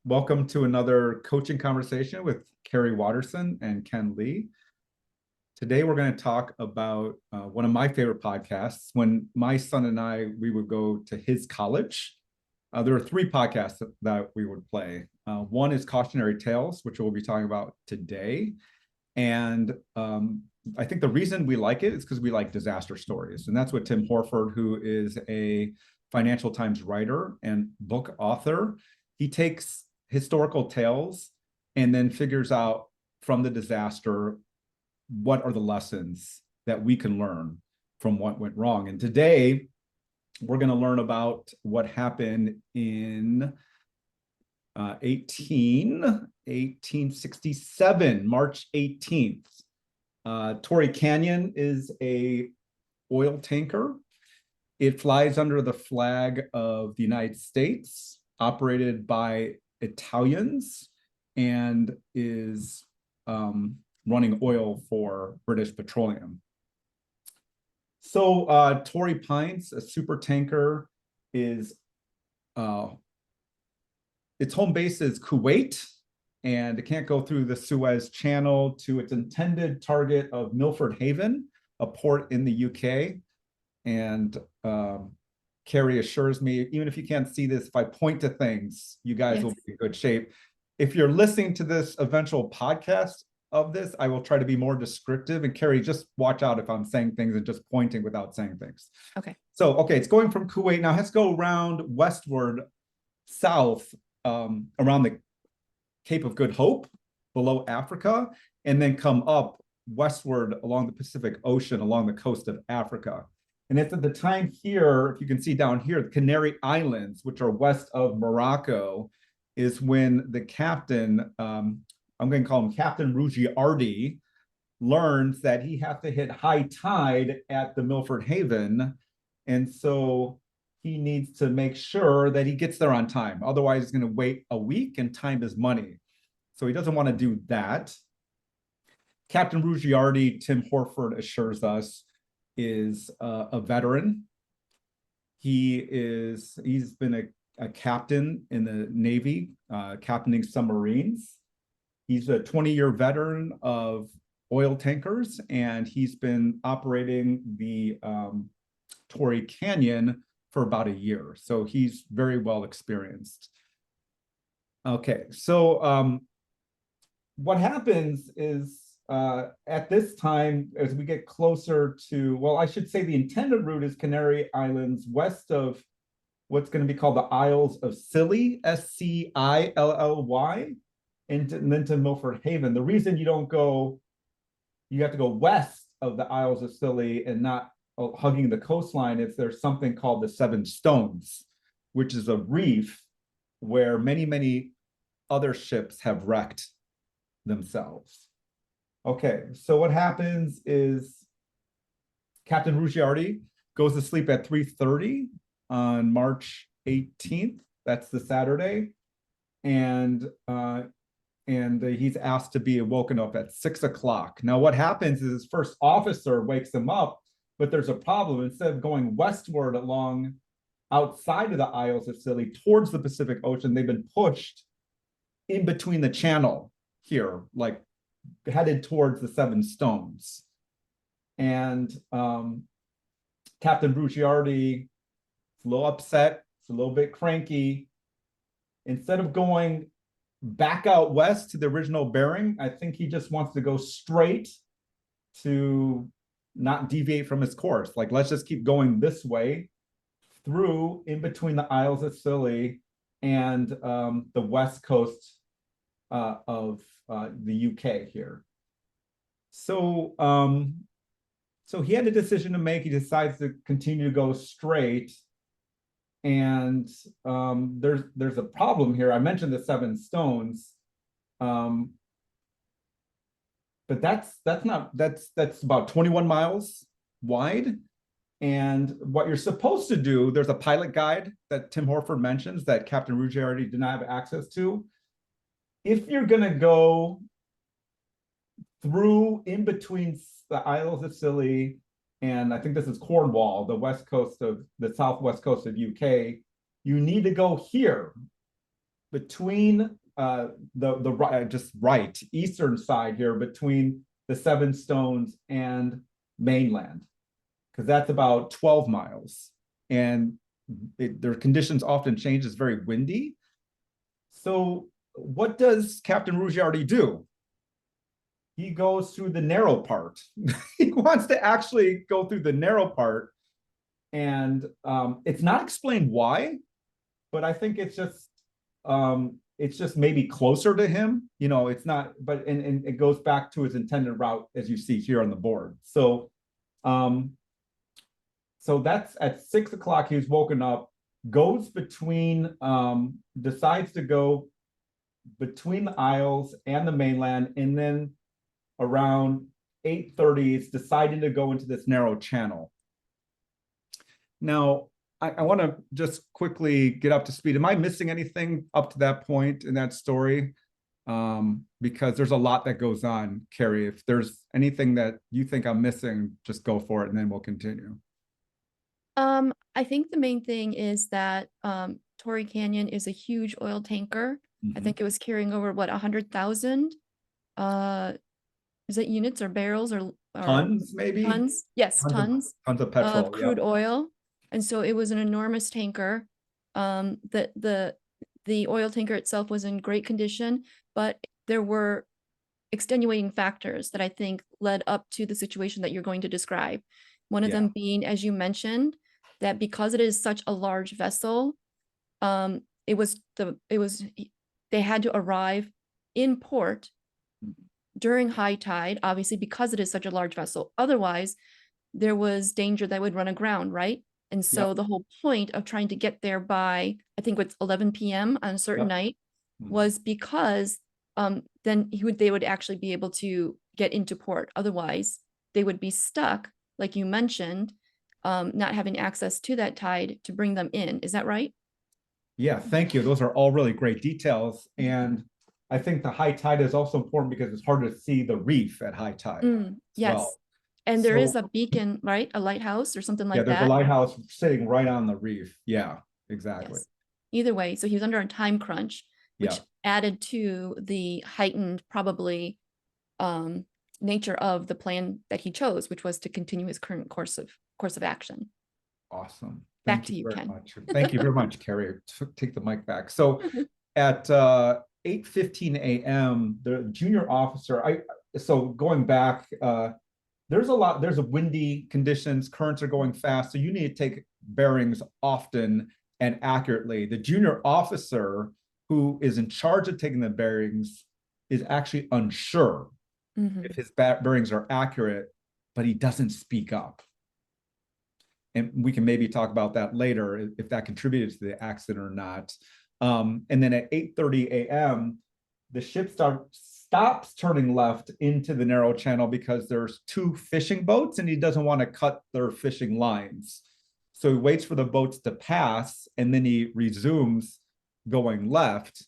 Welcome to another coaching conversation with Kari Watterson and Ken Lee. Today, we're going to talk about one of my favorite podcasts. When my son and we would go to his college, there are three podcasts that we would play. One is Cautionary Tales, which we'll be talking about today. And I think the reason we like it is because we like disaster stories. And that's what Tim Horford, who is a Financial Times writer and book author, he takes historical tales and then figures out from the disaster what are the lessons that we can learn from what went wrong. And today we're going to learn about what happened in 1867, March 18th. Torrey Canyon is a oil tanker. It flies under the flag of the United States, operated by Italians, and is running oil for British Petroleum. So Torrey Pines, a super tanker, is its home base is Kuwait, and it can't go through the Suez Channel to its intended target of Milford Haven, a port in the UK. And Kari assures me, even if you can't see this, if I point to things, you guys will be in good shape. If you're listening to this eventual podcast of this, I will try to be more descriptive. And Kari, just watch out if I'm saying things and just pointing without saying things. Okay. So, it's going from Kuwait. Now let's go around westward, south, around the Cape of Good Hope, below Africa, and then come up westward along the Pacific Ocean, along the coast of Africa. And it's at the time here, if you can see down here, the Canary Islands, which are west of Morocco, is when the captain, I'm going to call him Captain Ruggiardi, learns that he has to hit high tide at the Milford Haven. And so he needs to make sure that he gets there on time. Otherwise, he's going to wait a week, and time is money. So he doesn't want to do that. Captain Ruggiardi, Tim Horford assures us, is a veteran. He's been a captain in the Navy, captaining submarines. He's a 20-year veteran of oil tankers, and he's been operating the Torrey Canyon for about a year. So he's very well experienced. Okay, so what happens is at this time, as we get closer to, well, I should say the intended route is Canary Islands, west of what's going to be called the Isles of Scilly, Scilly, and then to Milford Haven. The reason you have to go west of the Isles of Scilly and not hugging the coastline is there's something called the Seven Stones, which is a reef where many, many other ships have wrecked themselves. Okay, so what happens is Captain Ruggiardi goes to sleep at 3:30 on March 18th. That's the Saturday. And he's asked to be woken up at 6 o'clock. Now, what happens is his first officer wakes him up, but there's a problem. Instead of going westward along outside of the Isles of Scilly towards the Pacific Ocean, they've been pushed in between the channel here, like headed towards the Seven Stones. And Captain Ruggiardi is a little upset, it's a little bit cranky. Instead of going back out west to the original bearing, I think he just wants to go straight to not deviate from his course. Like, let's just keep going this way through in between the Isles of Scilly and the west coast of the UK here. So he had a decision to make. He decides to continue to go straight. And there's a problem here. I mentioned the Seven Stones. But that's about 21 miles wide. And what you're supposed to do, there's a pilot guide that Tim Horford mentions that Captain Ruggiardi did not have access to. If you're going to go through in between the Isles of Scilly and I think this is Cornwall, the west coast of the southwest coast of UK, you need to go here between just right eastern side here between the Seven Stones and mainland, because that's about 12 miles. And their conditions often change. It's very windy. So what does Captain Ruggiardi do? He goes through the narrow part. He wants to actually go through the narrow part. And it's not explained why, but I think it's just maybe closer to him. You know, it's not, but and it goes back to his intended route as you see here on the board. So so that's at 6 o'clock. He was woken up, goes between, decides to go between the Isles and the mainland, and then around 8:30 is deciding to go into this narrow channel. Now, I want to just quickly get up to speed. Am I missing anything up to that point in that story? Because there's a lot that goes on, Kari. If there's anything that you think I'm missing, just go for it, and then we'll continue. I think the main thing is that Torrey Canyon is a huge oil tanker. I think it was carrying over what 100,000 is it units or barrels or Tons, maybe? tons? Yes, tons of petrol, of crude oil. And so it was an enormous tanker. The oil tanker itself was in great condition, but there were extenuating factors that I think led up to the situation that you're going to describe. One of them being, as you mentioned, that because it is such a large vessel, they had to arrive in port during high tide, obviously, because it is such a large vessel. Otherwise, there was danger that would run aground, right? And so the whole point of trying to get there by, I think it's 11 p.m. on a certain night, was because then they would actually be able to get into port. Otherwise, they would be stuck, like you mentioned, not having access to that tide to bring them in. Is that right? Yeah, thank you. Those are all really great details. And I think the high tide is also important because it's hard to see the reef at high tide as yes. well. And there is a beacon, right? A lighthouse or something like that. Yeah, there's a lighthouse sitting right on the reef. Yeah, exactly. Yes. Either way, so he was under a time crunch, which added to the heightened, probably, nature of the plan that he chose, which was to continue his current course of action. Awesome. Back to you, Ken. Much. Thank you very much, Kari. Take the mic back. So at 8:15 a.m., the junior officer, so going back, there's a windy conditions, currents are going fast, so you need to take bearings often and accurately. The junior officer who is in charge of taking the bearings is actually unsure if his bearings are accurate, but he doesn't speak up. And we can maybe talk about that later, if that contributed to the accident or not. And then at 8:30 a.m., the ship stops turning left into the narrow channel because there's two fishing boats and he doesn't want to cut their fishing lines. So he waits for the boats to pass and then he resumes going left.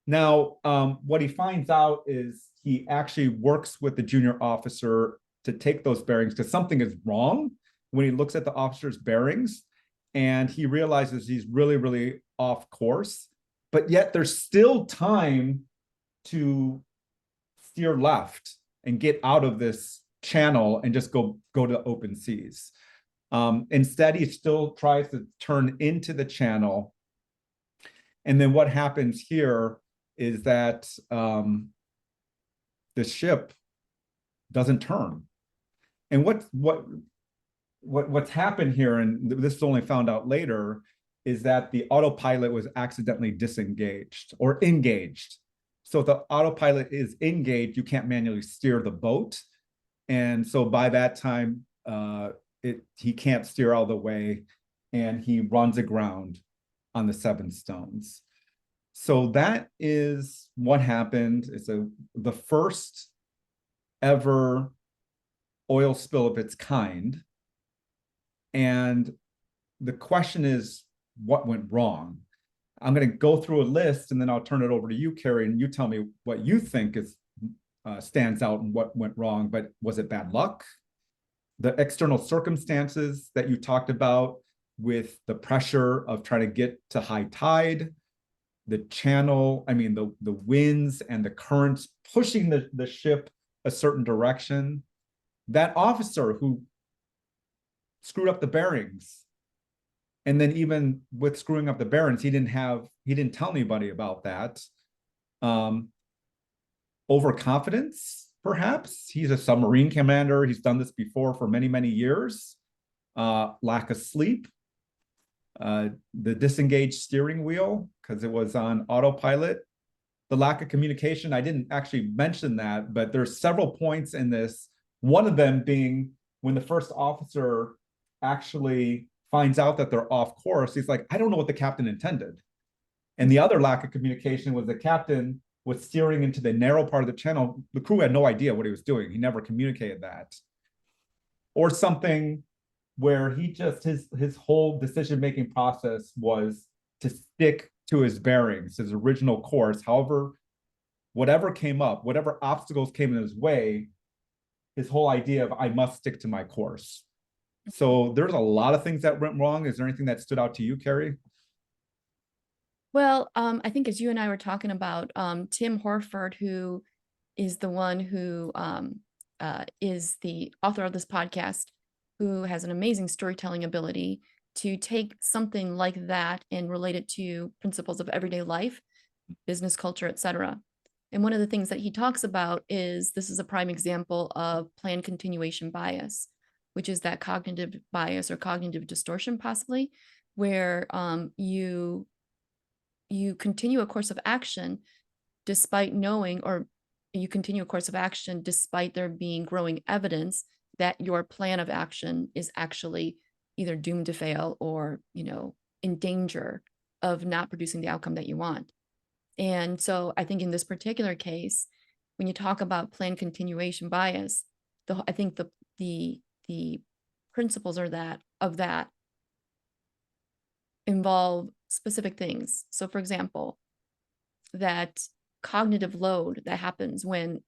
Now, what he finds out is he actually works with the junior officer to take those bearings because something is wrong when he looks at the officer's bearings, and he realizes he's really, really off course, but yet there's still time to steer left and get out of this channel and just go to open seas. Instead, he still tries to turn into the channel. And then what happens here is that the ship doesn't turn. And what's happened here, and this is only found out later, is that the autopilot was accidentally disengaged or engaged. So if the autopilot is engaged, you can't manually steer the boat. And so by that time, he can't steer all the way and he runs aground on the Seven Stones. So that is what happened. It's the first ever oil spill of its kind. And the question is, what went wrong? I'm going to go through a list and then I'll turn it over to you, Kari, and you tell me what you think stands out and what went wrong. But was it bad luck? The external circumstances that you talked about with the pressure of trying to get to high tide? the channel, I mean, the winds and the currents pushing the ship a certain direction. That officer who screwed up the bearings, and then even with screwing up the bearings, he didn't tell anybody about that. Overconfidence, perhaps. He's a submarine commander. He's done this before for many, many years. Lack of sleep. The disengaged steering wheel because it was on autopilot. The lack of communication. I didn't actually mention that, but there's several points in this. One of them being when the first officer actually finds out that they're off course, he's like, I don't know what the captain intended. And the other lack of communication was the captain was steering into the narrow part of the channel. The crew had no idea what he was doing. He never communicated that. Or something where he just, his whole decision-making process was to stick to his bearings, his original course. However, whatever came up, whatever obstacles came in his way, his whole idea of I must stick to my course. So there's a lot of things that went wrong. Is there anything that stood out to you, Kari? Well, I think as you and I were talking about, Tim Horford, who is the one who is the author of this podcast, who has an amazing storytelling ability to take something like that and relate it to principles of everyday life, business culture, etc. And one of the things that he talks about is this is a prime example of planned continuation bias, which is that cognitive bias or cognitive distortion, possibly, where you continue a course of action despite knowing, or you continue a course of action despite there being growing evidence that your plan of action is actually either doomed to fail or, in danger of not producing the outcome that you want. And so I think in this particular case, when you talk about planned continuation bias, I think the principles of that involve specific things. So for example, that cognitive load that happens when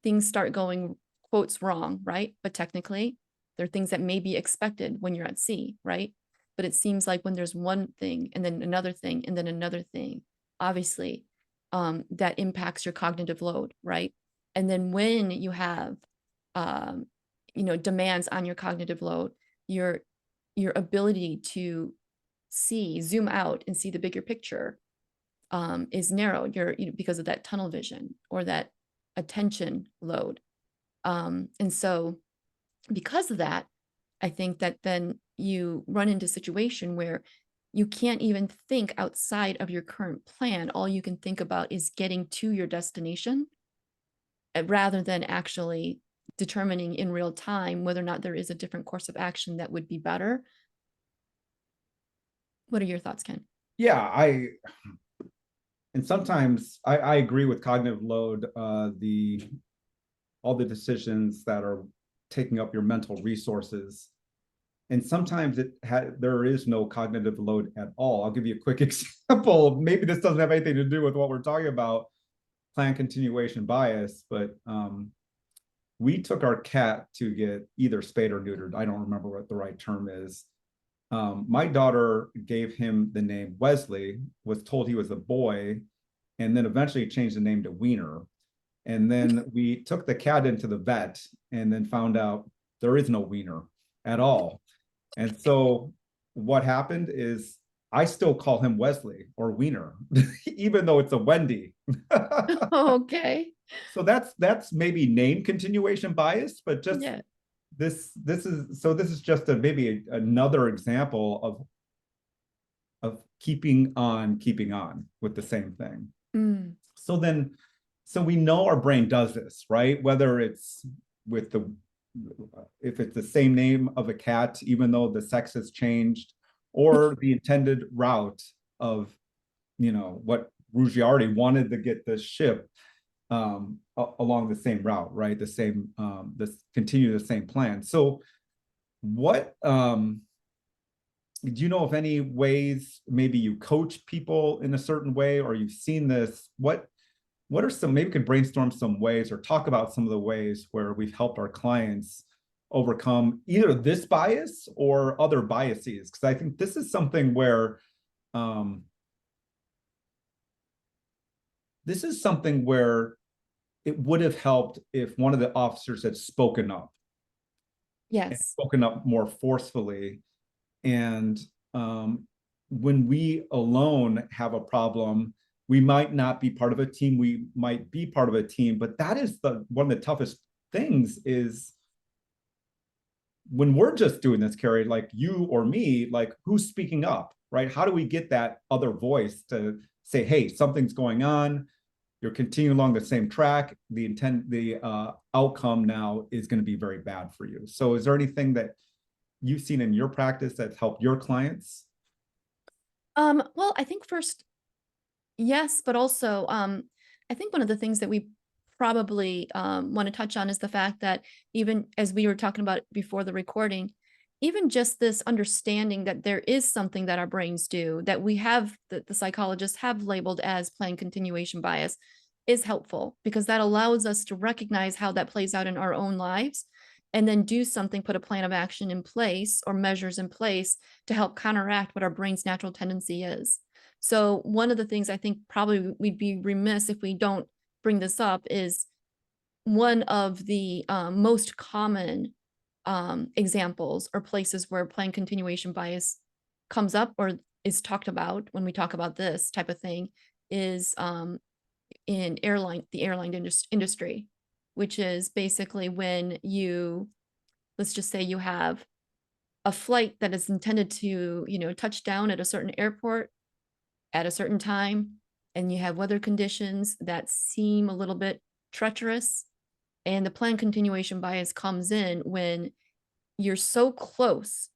things start going, quotes, wrong, right? But technically, there are things that may be expected when you're at sea, right? But it seems like when there's one thing and then another thing and then another thing, obviously, that impacts your cognitive load, right? And then when you have, demands on your cognitive load, your ability to zoom out and see the bigger picture is narrowed. Because of that tunnel vision or that attention load. And so because of that, I think that then you run into a situation where you can't even think outside of your current plan. All you can think about is getting to your destination rather than actually determining in real time whether or not there is a different course of action that would be better. What are your thoughts, Ken? Yeah, and sometimes I agree with cognitive load, all the decisions that are taking up your mental resources. And sometimes there is no cognitive load at all. I'll give you a quick example. Maybe this doesn't have anything to do with what we're talking about, planned continuation bias, but we took our cat to get either spayed or neutered. I don't remember what the right term is. My daughter gave him the name Wesley, was told he was a boy, and then eventually changed the name to Wiener. And then we took the cat into the vet and then found out there is no Wiener at all. And so what happened is I still call him Wesley or Wiener, even though it's a Wendy. Okay. So that's maybe name continuation bias, but just Yeah. This is just maybe another example of keeping on with the same thing. Mm. So we know our brain does this, right? Whether it's if it's the same name of a cat, even though the sex has changed, or the intended route of, what Ruggiardi wanted to get the ship along the same route, right? The same, continue the same plan. So what, do you know of any ways maybe you coach people in a certain way, or you've seen this? What are some, maybe we could brainstorm some ways or talk about some of the ways where we've helped our clients overcome either this bias or other biases? Because I think this is something where this is something where it would have helped if one of the officers had spoken up and Yes. spoken up more forcefully. And when we alone have a problem, we might not be part of a team. We might be part of a team, but that is one of the toughest things is when we're just doing this, Kari, like you or me, like who's speaking up, right? How do we get that other voice to say, hey, something's going on. You're continuing along the same track. The outcome now is going to be very bad for you. So is there anything that you've seen in your practice that's helped your clients? Well, I think first, yes, but also, I think one of the things that we probably want to touch on is the fact that even as we were talking about before the recording, even just this understanding that there is something that our brains do that we have, that the psychologists have labeled as planned continuation bias, is helpful because that allows us to recognize how that plays out in our own lives and then do something, put a plan of action in place or measures in place to help counteract what our brain's natural tendency is. So one of the things I think probably we'd be remiss if we don't bring this up is one of the most common examples or places where planned continuation bias comes up or is talked about when we talk about this type of thing is in the airline industry, which is basically when let's just say you have a flight that is intended to, touch down at a certain airport at a certain time, and you have weather conditions that seem a little bit treacherous, and the planned continuation bias comes in when you're so close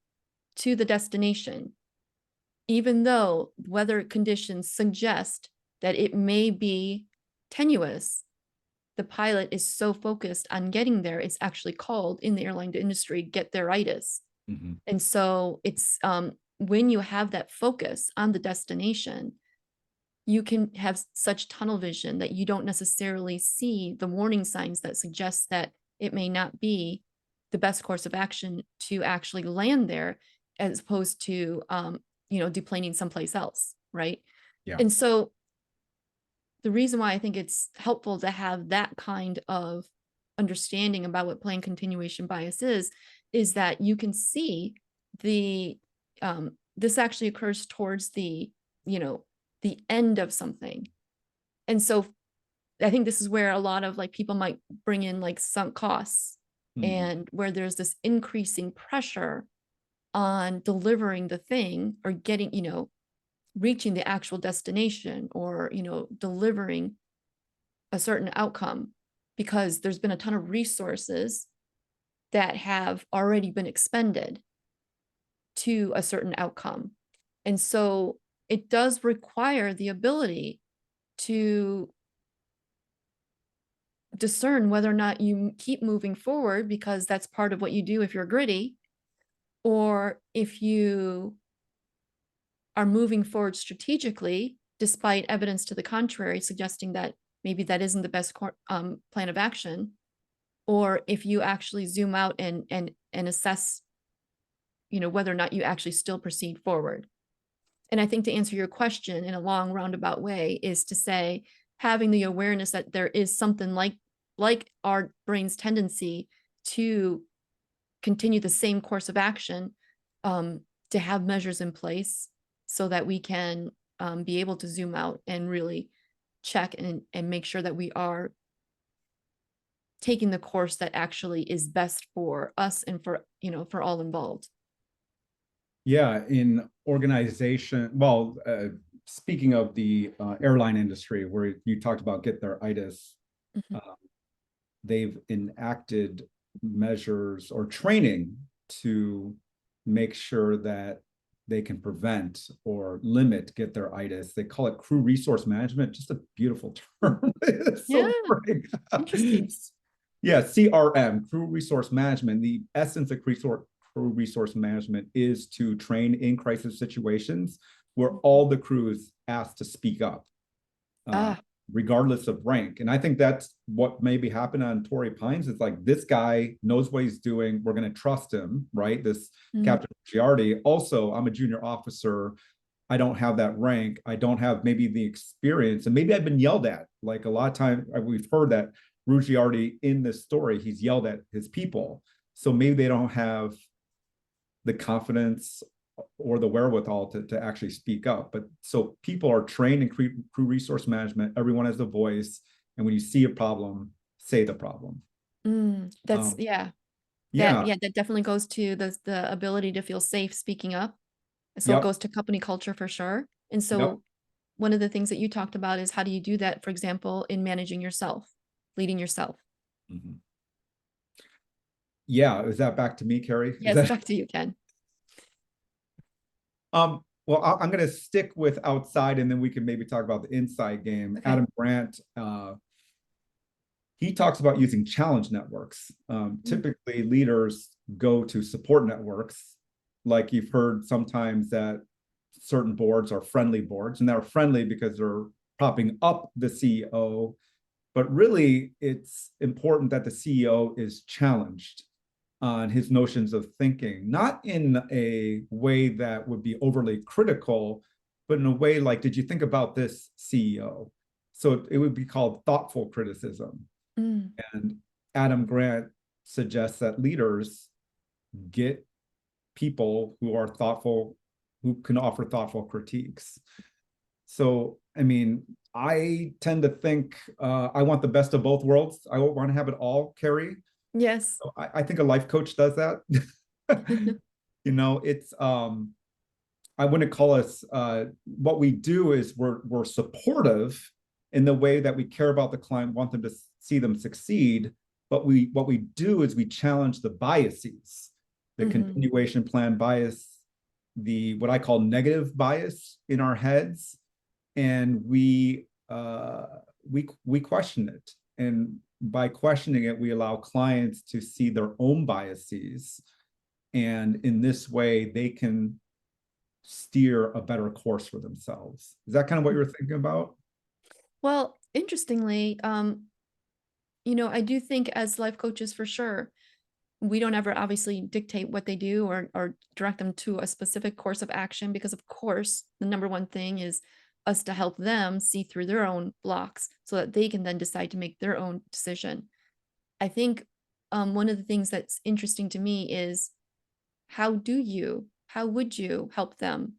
to the destination, even though weather conditions suggest that it may be tenuous, the pilot is so focused on getting there, it's actually called in the airline industry get there-itis. Mm-hmm. And so it's when you have that focus on the destination, you can have such tunnel vision that you don't necessarily see the warning signs that suggest that it may not be the best course of action to actually land there as opposed to deplaning someplace else, right? Yeah. And so the reason why I think it's helpful to have that kind of understanding about what planned continuation bias is that you can see this actually occurs towards the end of something. And so I think this is where a lot of people might bring in sunk costs, and where there's this increasing pressure on delivering the thing or getting, reaching the actual destination or, delivering a certain outcome because there's been a ton of resources that have already been expended to a certain outcome. And so it does require the ability to discern whether or not you keep moving forward because that's part of what you do if you're gritty, or if you are moving forward strategically, despite evidence to the contrary, suggesting that maybe that isn't the best plan of action, or if you actually zoom out and assess, whether or not you actually still proceed forward. And I think to answer your question in a long roundabout way is to say, having the awareness that there is something like our brain's tendency to continue the same course of action, to have measures in place so that we can be able to zoom out and really check and make sure that we are taking the course that actually is best for us and for all involved. Yeah, in organization, well, speaking of the airline industry, where you talked about get their itis, they've enacted measures or training to make sure that they can prevent or limit get their itis. They call it crew resource management, just a beautiful term. It's so great. Interesting. Yeah, CRM, crew resource management. The essence of crew resource management is to train in crisis situations where all the crew is asked to speak up, regardless of rank. And I think that's what maybe happened on Torrey Pines. It's like, this guy knows what he's doing. We're going to trust him, right? This Captain Giardi. Also, I'm a junior officer. I don't have that rank. I don't have maybe the experience, and maybe I've been yelled at. Like a lot of time we've heard that Ruji already in this story, he's yelled at his people. So maybe they don't have the confidence or the wherewithal to actually speak up. But so people are trained in crew resource management. Everyone has a voice. And when you see a problem, say the problem. That's, Um, yeah. yeah. That definitely goes to the ability to feel safe speaking up. So it Yep. goes to company culture for sure. And Yep. so one of the things that you talked about is how do you do that, for example, in managing yourself, leading yourself? Mm-hmm. Yeah. Is that back to me, Kari? Is Yes, that back to you, Ken. well, I'm going to stick with outside, and then we can maybe talk about the inside game. Okay. Adam Grant, he talks about using challenge networks. Typically, leaders go to support networks, like you've heard sometimes that certain boards are friendly boards, and they're friendly because they're propping up the CEO. But really, it's important that the CEO is challenged on his notions of thinking, not in a way that would be overly critical, but in a way like, did you think about this, CEO? So it would be called thoughtful criticism. And Adam Grant suggests that leaders get people who are thoughtful, who can offer thoughtful critiques. So, I mean, I tend to think I want the best of both worlds. I want to have it all, Kari. Yes. So I think a life coach does that. It's I wouldn't call us what we do is we're supportive in the way that we care about the client, want them to see them succeed. But what we do is we challenge the biases, the continuation plan bias, the what I call negative bias in our heads, and we question it. And by questioning it, we allow clients to see their own biases, and in this way, they can steer a better course for themselves. Is that kind of what you were thinking about? Well, interestingly, I do think as life coaches for sure, we don't ever obviously dictate what they do or direct them to a specific course of action because of course the number one thing is us to help them see through their own blocks so that they can then decide to make their own decision. I think one of the things that's interesting to me is how would you help them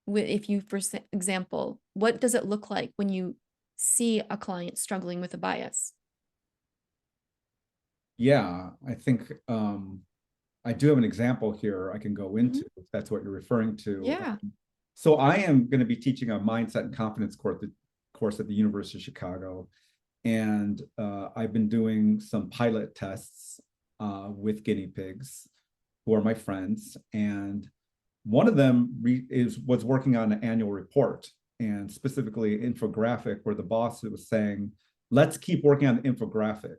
with, if you, for example, what does it look like when you see a client struggling with a bias? Yeah, I think I do have an example here I can go into Mhm. if that's what you're referring to. Yeah. So I am going to be teaching a mindset and confidence course at the University of Chicago. And I've been doing some pilot tests with guinea pigs who are my friends. And one of them was working on an annual report, and specifically an infographic where the boss was saying, let's keep working on the infographic.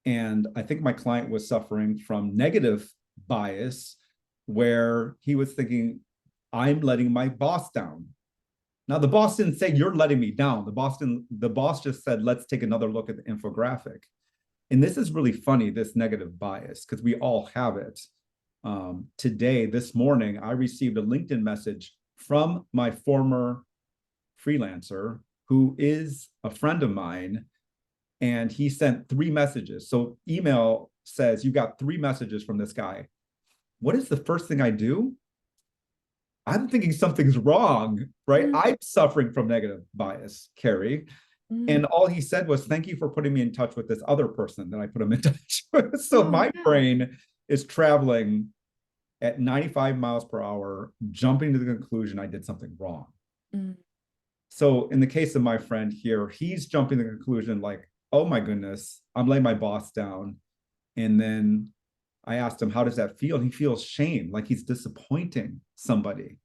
And I think my client was suffering from negative bias where he was thinking, I'm letting my boss down. Now, the boss didn't say you're letting me down. The boss just said, let's take another look at the infographic. And this is really funny, this negative bias, because we all have it. Today, this morning, I received a LinkedIn message from my former freelancer who is a friend of mine, and he sent 3 messages. So email says, you got 3 messages from this guy. What is the first thing I do? I'm thinking something's wrong, right? Mm. I'm suffering from negative bias, Kari. And Mm. all he said was, thank you for putting me in touch with this other person that I put him in touch with. So Oh, my yeah. brain is traveling at 95 miles per hour, jumping to the conclusion I did something wrong. Mm. So in the case of my friend here, he's jumping to the conclusion like, oh my goodness, I'm letting my boss down. And then I asked him, how does that feel? And he feels shame, like he's disappointing somebody.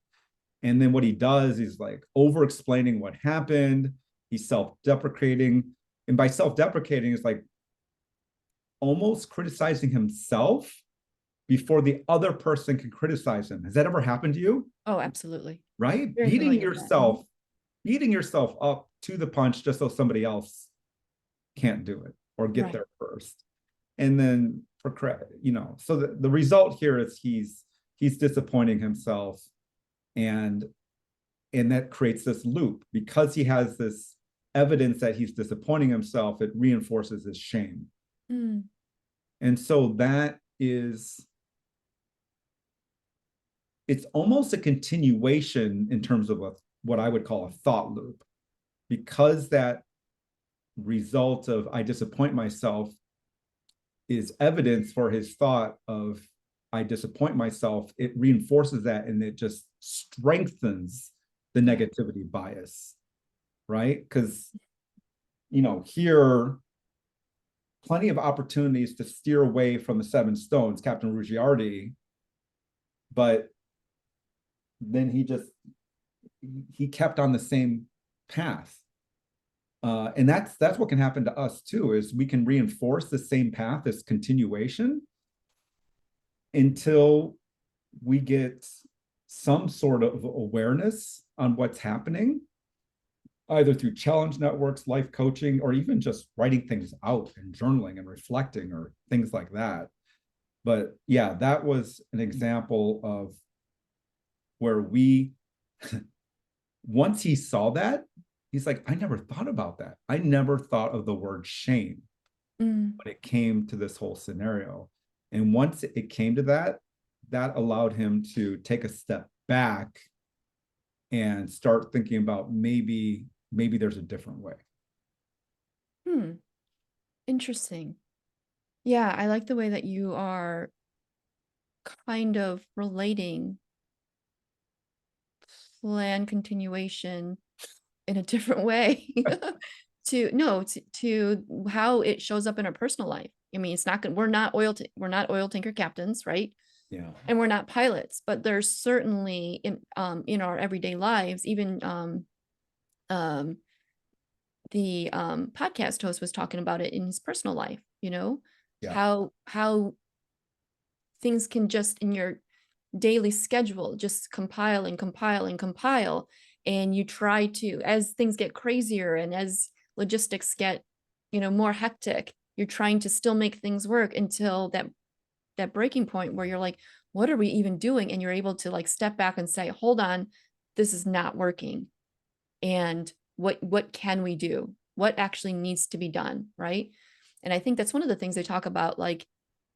And then what he does is like over explaining what happened. He's self-deprecating. And by self-deprecating, it's like almost criticizing himself before the other person can criticize him. Has that ever happened to you? Oh, absolutely. Right? Very familiar with that. Mhm. Beating yourself up to the punch just so somebody else can't do it or get Right. there first. And then for credit, so the result here is he's disappointing himself. And And that creates this loop. Because he has this evidence that he's disappointing himself, it reinforces his shame. Mm. And so that is, it's almost a continuation in terms of what I would call a thought loop. Because that result of I disappoint myself is evidence for his thought of I disappoint myself, it reinforces that, and it just strengthens the negativity bias, right? Because, here, plenty of opportunities to steer away from the 7 stones, Captain Ruggiardi, but then he kept on the same path. And that's what can happen to us too, is we can reinforce the same path as continuation until we get some sort of awareness on what's happening, either through challenge networks, life coaching, or even just writing things out and journaling and reflecting or things like that. But yeah, that was an example of where once he saw that, he's like, I never thought about that. I never thought of the word shame when it came to this whole scenario. And once it came to that, that allowed him to take a step back and start thinking about maybe there's a different way. Interesting. Yeah, I like the way that you are kind of relating plan continuation in a different way to how it shows up in our personal life. I mean, it's not good. We're not oil tanker captains, right? Yeah. And we're not pilots, but there's certainly in our everyday lives, even the podcast host was talking about it in his personal life, Yeah. how things can just in your daily schedule just compile and compile and compile, and you try to, as things get crazier and as logistics get more hectic, you're trying to still make things work until that breaking point where you're like, what are we even doing? And you're able to like step back and say, hold on, this is not working, and what can we do, what actually needs to be done, right? And I think that's one of the things they talk about, like,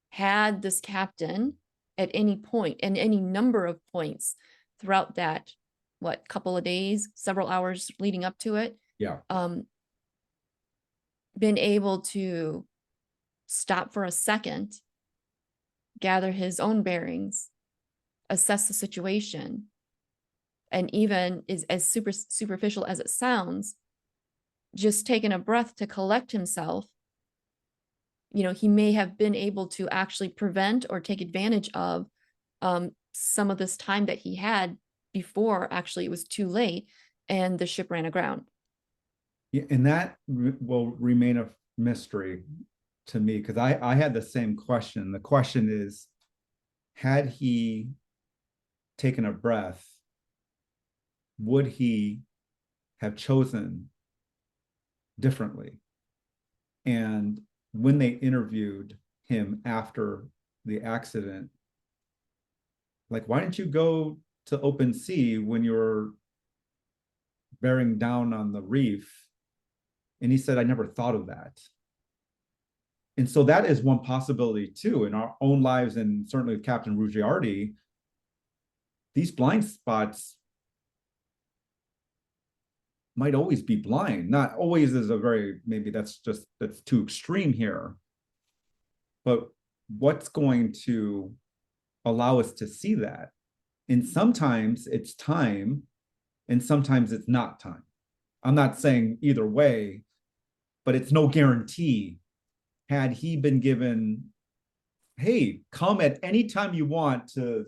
had this captain at any point and any number of points throughout that couple of days, several hours leading up to it, Yeah. been able to stop for a second, gather his own bearings, assess the situation, and even is as superficial as it sounds, just taking a breath to collect himself, he may have been able to actually prevent or take advantage of some of this time that he had before actually it was too late and the ship ran aground. Yeah, and that will remain a mystery to me, because I had the same question. The question is, had he taken a breath, would he have chosen differently? And when they interviewed him after the accident, like, why didn't you go to open sea when you were bearing down on the reef? And he said, I never thought of that. And so that is one possibility too in our own lives, and certainly with Captain Ruggiardi. These blind spots might always be blind. Not always is a very, maybe that's too extreme here. But what's going to allow us to see that? And sometimes it's time, and sometimes it's not time. I'm not saying either way, but it's no guarantee. Had he been given, hey, come at any time you want to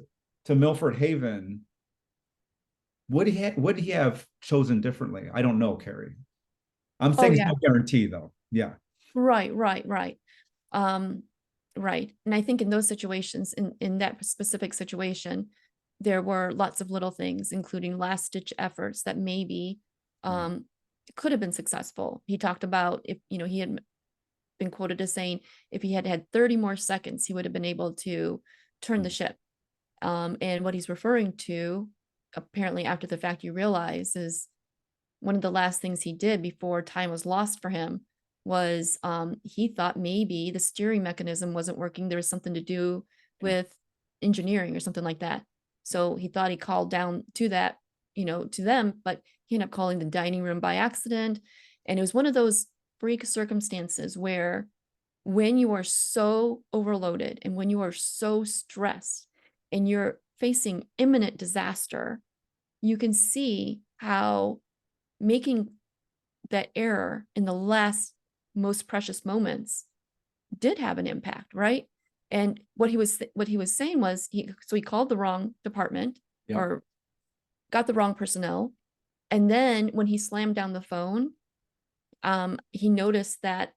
Milford Haven, would he have chosen differently? I don't know, Kari. I'm Oh saying it's yeah, no guarantee though. Yeah. right. Right. And I think in those situations, in that specific situation, there were lots of little things, including last ditch efforts that maybe could have been successful. He talked about, if he had been quoted as saying, if he had had 30 more seconds, he would have been able to turn the ship. And what he's referring to apparently after the fact you realize is one of the last things he did before time was lost for him was he thought maybe the steering mechanism wasn't working. There was something to do with engineering or something like that. So he thought he called down to that, to them, but he ended up calling the dining room by accident. And it was one of those freak circumstances where when you are so overloaded and when you are so stressed and you're facing imminent disaster, you can see how making that error in the last most precious moments did have an impact, right? And what he was saying was he called the wrong department or got the wrong personnel. And then when he slammed down the phone, he noticed that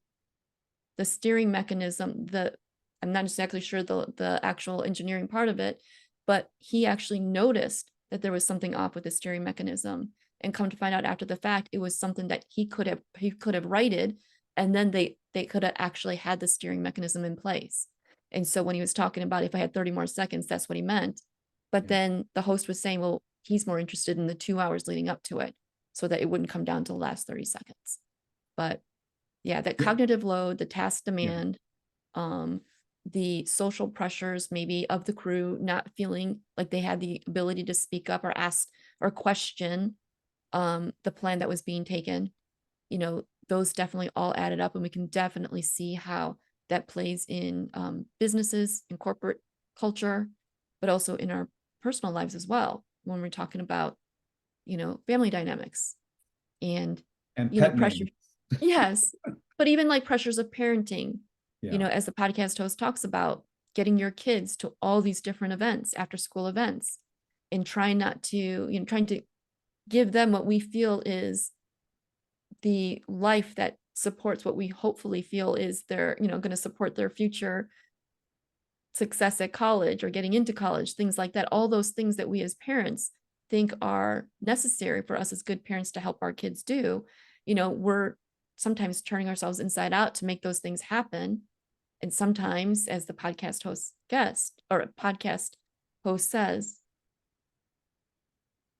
the steering mechanism, I'm not exactly sure the actual engineering part of it, but he actually noticed that there was something off with the steering mechanism. And come to find out after the fact, it was something that he could have righted, and then they could have actually had the steering mechanism in place. And so when he was talking about if I had 30 more seconds, that's what he meant. But then the host was saying, well, he's more interested in the 2 hours leading up to it, so that it wouldn't come down to the last 30 seconds. But yeah, that cognitive load, the task demand, the social pressures maybe of the crew not feeling like they had the ability to speak up or ask or question the plan that was being taken, those definitely all added up, and we can definitely see how that plays in businesses and corporate culture, but also in our personal lives as well when we're talking about, family dynamics and pet pressure. names. Yes, but even like pressures of parenting, Yeah. as the podcast host talks about, getting your kids to all these different events, after school events, and trying to give them what we feel is the life that supports what we hopefully feel is their, going to support their future success at college or getting into college, things like that. All those things that we as parents think are necessary for us as good parents to help our kids do, we're sometimes turning ourselves inside out to make those things happen. And sometimes, as the podcast host says,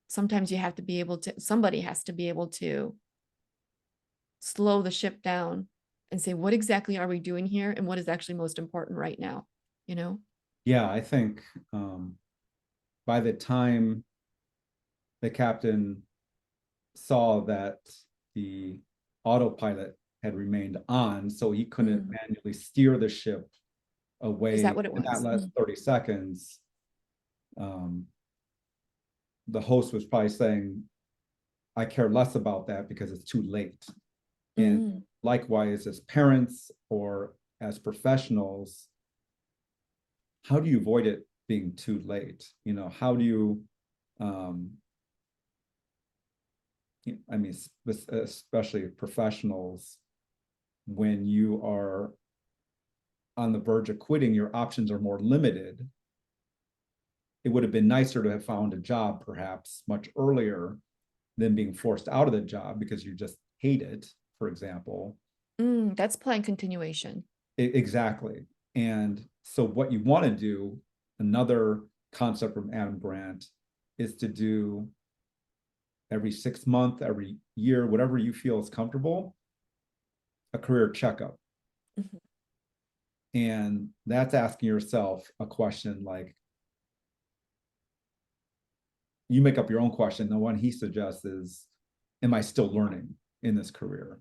sometimes somebody has to be able to slow the ship down and say, what exactly are we doing here? And what is actually most important right now? Yeah, I think by the time the captain saw that the autopilot had remained on, so he couldn't manually steer the ship away Is that what it in that was? last 30 seconds, the host was probably saying, I care less about that because it's too late. And likewise, as parents or as professionals, how do you avoid it being too late? How do you, especially professionals, when you are on the verge of quitting, your options are more limited. It would have been nicer to have found a job perhaps much earlier than being forced out of the job because you just hate it, for example. That's planned continuation. Exactly. And so what you want to do, another concept from Adam Grant, is to do every 6 months, every year, whatever you feel is comfortable, a career checkup. And that's asking yourself a question like, you make up your own question. The one he suggests is, am I still learning in this career?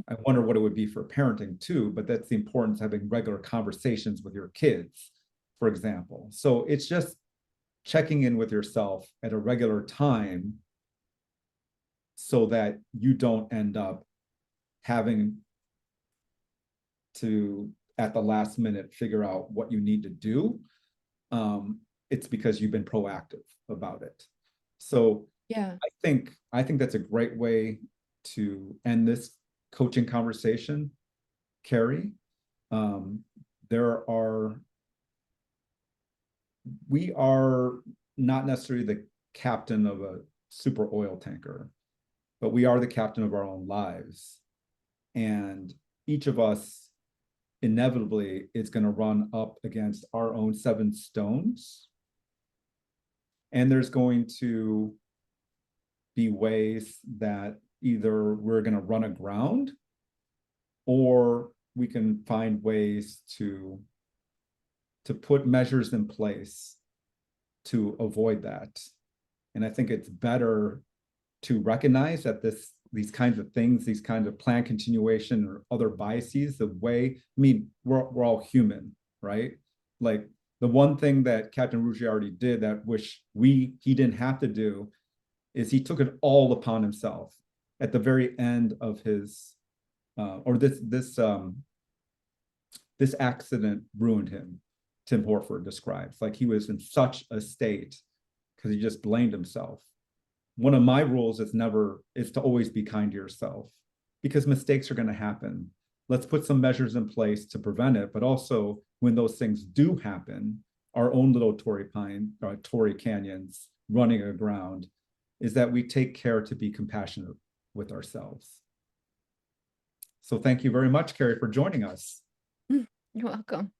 I wonder what it would be for parenting too, but that's the importance of having regular conversations with your kids, for example. So it's just checking in with yourself at a regular time so that you don't end up having to, at the last minute, figure out what you need to do. It's because you've been proactive about it. So yeah, I think that's a great way to end this coaching conversation, Kari. We are not necessarily the captain of a super oil tanker, but we are the captain of our own lives. And each of us inevitably is going to run up against our own 7 stones. And there's going to be ways that either we're going to run aground, or we can find ways to put measures in place to avoid that. And I think it's better to recognize that these kinds of things, these kinds of plan continuation or other biases, the way, I mean, we're all human, right? Like the one thing that Captain Ruggiero already did that he didn't have to do is he took it all upon himself at the very end of his, this accident ruined him. Tim Horford describes, like he was in such a state because he just blamed himself. One of my rules is to always be kind to yourself, because mistakes are going to happen. Let's put some measures in place to prevent it, but also when those things do happen, our own little Torrey Canyons running aground, is that we take care to be compassionate with ourselves. So thank you very much, Kari, for joining us. You're welcome.